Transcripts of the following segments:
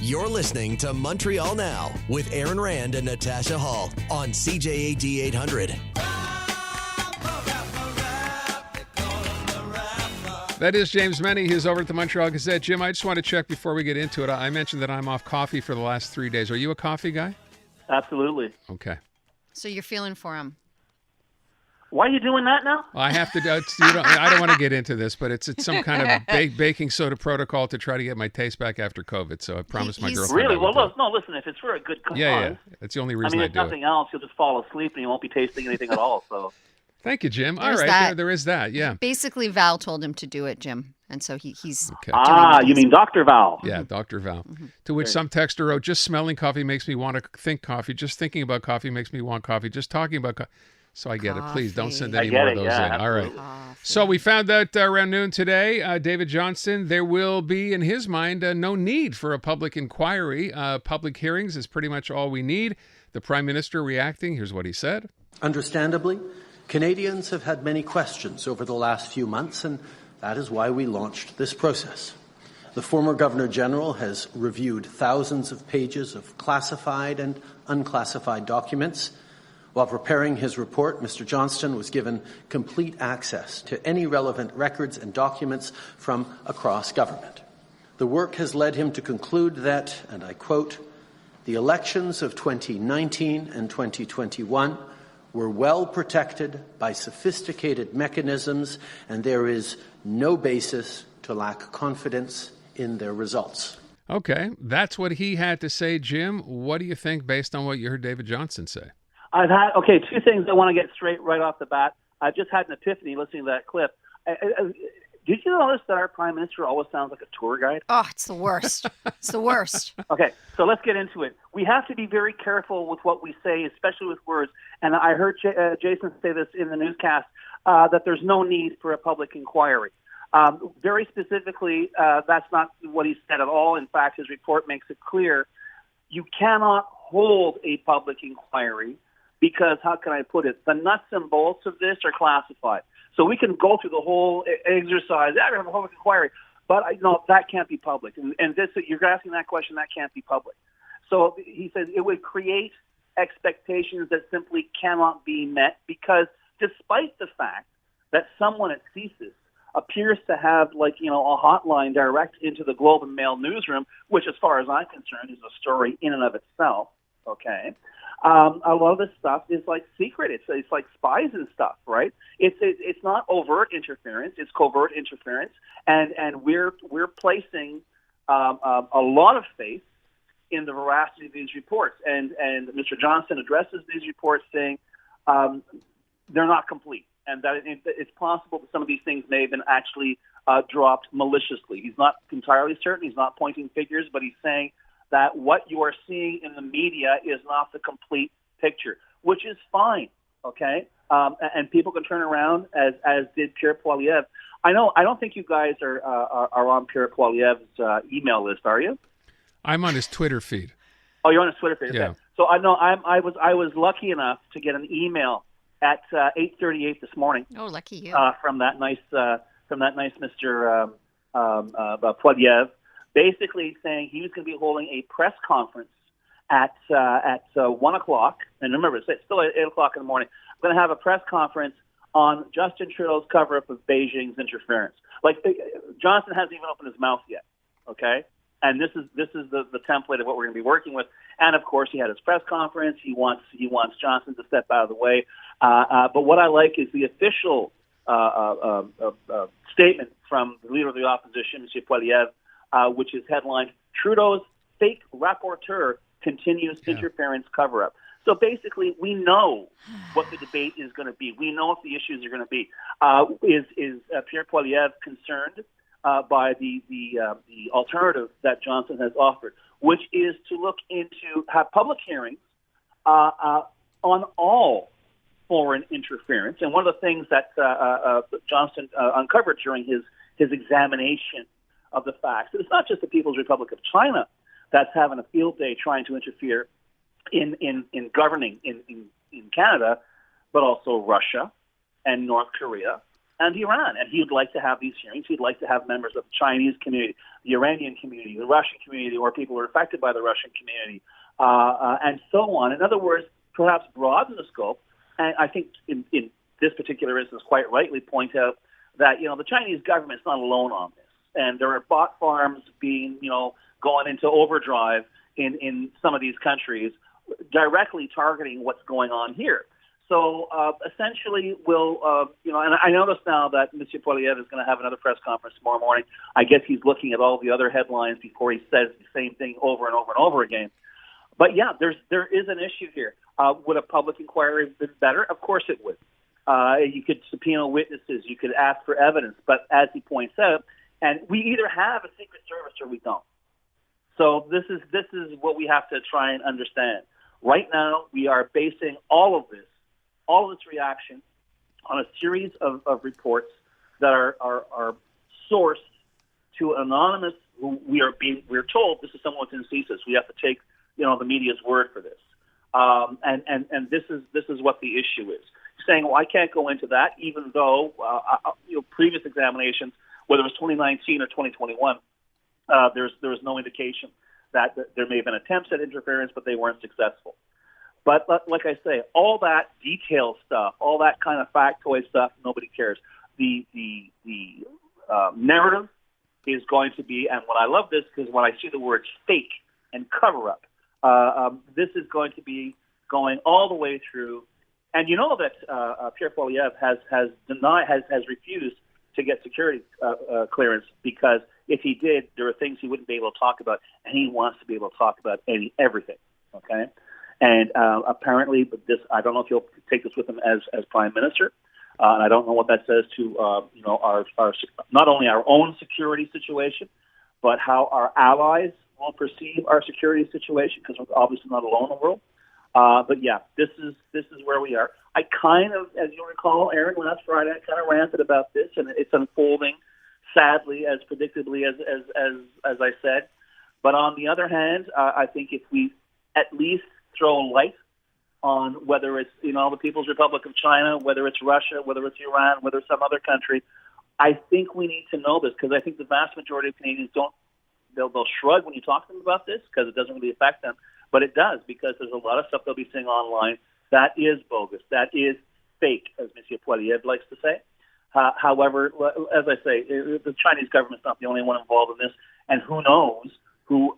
You're listening to Montreal Now with Aaron Rand and Natasha Hall on CJAD 800. That is James Mennie. He's over at the Montreal Gazette. Jim, I just want to check before we get into it. I mentioned that I'm off coffee for the last 3 days. Are you a coffee guy? Absolutely. Okay. So you're feeling for him. Why are you doing that now? I have to. I don't want to get into this, but it's some kind of baking soda protocol to try to get my taste back after COVID. So I promised my girlfriend. Really? Well, listen. If it's for a good cause, yeah. That's the only reason I do it. if nothing else, you'll just fall asleep and you won't be tasting anything at all. So. Thank you, Jim. There's all right, that. there is that. Yeah. Basically, Val told him to do it, Jim, and so he's. Okay. You mean Dr. Val? Yeah, Dr. Val. To which some texter wrote, "Just smelling coffee makes me want to think coffee. Just thinking about coffee makes me want coffee. Just talking about coffee." So I get it. Please don't send any more of those in. Absolutely. All right. So we found out around noon today, David Johnston, there will be, in his mind, no need for a public inquiry. Public hearings is pretty much all we need. The Prime Minister reacting, here's what he said. Understandably, Canadians have had many questions over the last few months, and that is why we launched this process. The former Governor-General has reviewed thousands of pages of classified and unclassified documents. While preparing his report, Mr. Johnston was given complete access to any relevant records and documents from across government. The work has led him to conclude that, and I quote, "The elections of 2019 and 2021 were well protected by sophisticated mechanisms, and there is no basis to lack confidence in their results." Okay, that's what he had to say, Jim. What do you think based on what you heard David Johnston say? Two things I want to get straight right off the bat. I've just had an epiphany listening to that clip. Did you notice that our Prime Minister always sounds like a tour guide? Oh, it's the worst. It's the worst. Okay, so let's get into it. We have to be very careful with what we say, especially with words. And I heard Jason say this in the newscast, that there's no need for a public inquiry. Very specifically, that's not what he said at all. In fact, his report makes it clear you cannot hold a public inquiry because, how can I put it, the nuts and bolts of this are classified. So we can go through the whole exercise, we have a public inquiry, but that can't be public. And this, you're asking that question, that can't be public. So he says it would create expectations that simply cannot be met because despite the fact that someone at CSIS appears to have a hotline direct into the Globe and Mail newsroom, which as far as I'm concerned is a story in and of itself, okay? A lot of this stuff is like secret. It's like spies and stuff, right? It's not overt interference. It's covert interference, and we're placing a lot of faith in the veracity of these reports. And Mr. Johnston addresses these reports saying they're not complete, and that it's possible that some of these things may have been actually dropped maliciously. He's not entirely certain. He's not pointing figures, but he's saying that what you are seeing in the media is not the complete picture, which is fine, okay? And people can turn around, as did Pierre Poilievre. I don't think you guys are on Pierre Poilievre's email list, are you? I'm on his Twitter feed. Oh, you're on his Twitter feed. Yeah. Okay. So I know I was lucky enough to get an email at 8:38 this morning. Oh, lucky you! From that nice Mr. Poilievre. Basically saying he was going to be holding a press conference at 1 o'clock. And remember, it's still at 8 o'clock in the morning. I'm going to have a press conference on Justin Trudeau's cover-up of Beijing's interference. Johnston hasn't even opened his mouth yet, okay? And this is the template of what we're going to be working with. And, of course, he had his press conference. He wants Johnston to step out of the way. But what I like is the official statement from the leader of the opposition, M. Poilievre, which is headlined, "Trudeau's fake rapporteur continues interference cover-up." So basically, we know what the debate is going to be. We know what the issues are going to be. Is Pierre Poilievre concerned by the alternative that Johnston has offered, which is to have public hearings on all foreign interference? And one of the things that Johnston uncovered during his examination of the facts. It's not just the People's Republic of China that's having a field day trying to interfere in governing in Canada, but also Russia and North Korea and Iran. And he would like to have these hearings. He'd like to have members of the Chinese community, the Iranian community, the Russian community, or people who are affected by the Russian community, and so on. In other words, perhaps broaden the scope. And I think in this particular instance, quite rightly point out that, the Chinese government is not alone on this. And there are bot farms being, going into overdrive in some of these countries, directly targeting what's going on here. So essentially, and I notice now that M. Poilievre is going to have another press conference tomorrow morning. I guess he's looking at all the other headlines before he says the same thing over and over and over again. But yeah, there is an issue here. Would a public inquiry have been better? Of course it would. You could subpoena witnesses. You could ask for evidence. But as he points out, and we either have a Secret Service or we don't. So this is what we have to try and understand. Right now, we are basing all of this reaction on a series of reports that are sourced to anonymous. Who we're told this is someone within CSIS. We have to take the media's word for this. And this is what the issue is. Saying, well, I can't go into that, even though previous examinations, whether it was 2019 or 2021, there was no indication that there may have been attempts at interference, but they weren't successful. But like I say, all that detail stuff, all that kind of factoid stuff, nobody cares. The narrative is going to be, and when I love this, because when I see the words fake and cover up, this is going to be going all the way through. And you know that Pierre Poilievre has refused to get security clearance, because if he did, there are things he wouldn't be able to talk about, and he wants to be able to talk about everything. Okay, and apparently, but this, I don't know if he'll take this with him as prime minister. And I don't know what that says to our not only our own security situation, but how our allies will perceive our security situation, because we're obviously not alone in the world. But yeah, this is where we are. I kind of, as you'll recall, Aaron, last Friday, I kind of ranted about this, and it's unfolding, sadly, as predictably as I said. But on the other hand, I think if we at least throw light on whether it's the People's Republic of China, whether it's Russia, whether it's Iran, whether it's some other country, I think we need to know this, because I think the vast majority of Canadians they'll shrug when you talk to them about this, because it doesn't really affect them. But it does, because there's a lot of stuff they'll be seeing online that is bogus, that is fake, as M. Poilievre likes to say. However, as I say, the Chinese government's not the only one involved in this, and who knows who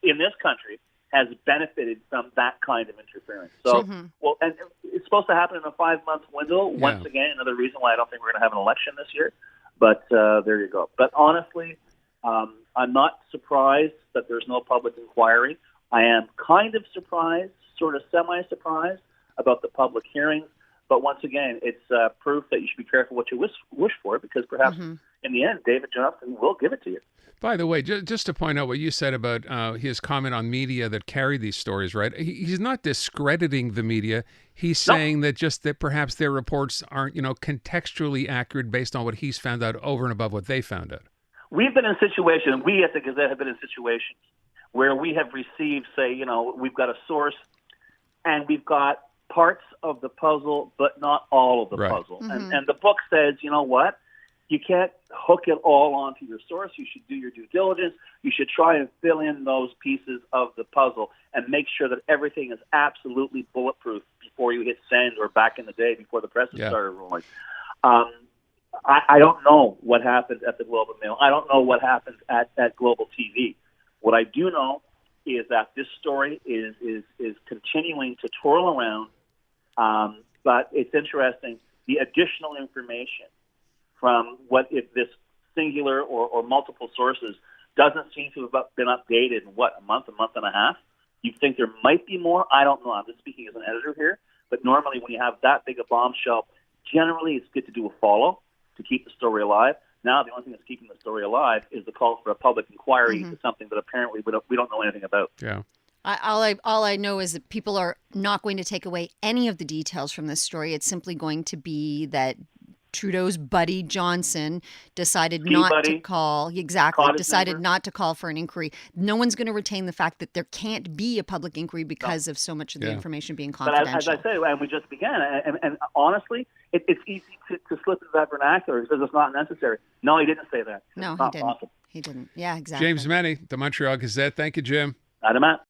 in this country has benefited from that kind of interference. So, well, and it's supposed to happen in a 5-month window. Once again, another reason why I don't think we're going to have an election this year. But there you go. But honestly, I'm not surprised that there's no public inquiry. I am kind of surprised, sort of semi-surprised, about the public hearings. But once again, it's proof that you should be careful what you wish for, because perhaps in the end, David Johnston will give it to you. By the way, just to point out what you said about his comment on media that carry these stories, right? He's not discrediting the media. He's saying that perhaps their reports aren't, contextually accurate based on what he's found out over and above what they found out. We've been in situations, we at the Gazette have been in situations where we have received, say, we've got a source and we've got parts of the puzzle, but not all of the puzzle. And the book says, you know what? You can't hook it all onto your source. You should do your due diligence. You should try and fill in those pieces of the puzzle and make sure that everything is absolutely bulletproof before you hit send, or back in the day before the presses started rolling. I don't know what happened at the Globe and Mail. I don't know what happened at Global TV. What I do know is that this story is continuing to twirl around, but it's interesting, the additional information from what if this singular or multiple sources doesn't seem to have been updated in, a month and a half? You think there might be more? I don't know. I'm just speaking as an editor here. But normally when you have that big a bombshell, generally it's good to do a follow to keep the story alive. Now the only thing that's keeping the story alive is the call for a public inquiry into something that apparently we don't know anything about. Yeah. All I know is that people are not going to take away any of the details from this story. It's simply going to be that Trudeau's buddy Johnston decided Ski not buddy. to call. Exactly. Cottage Decided neighbor. not to call for an inquiry. No one's going to retain the fact that there can't be a public inquiry because of so much of the Yeah. information being But as confidential. I say, and we just began, and honestly, it's easy to slip into that vernacular. He says it's not necessary. No, he didn't say that. No, It's he not didn't. possible. He didn't. Yeah, exactly. James Mennie, the Montreal Gazette. Thank you, Jim. Adamat.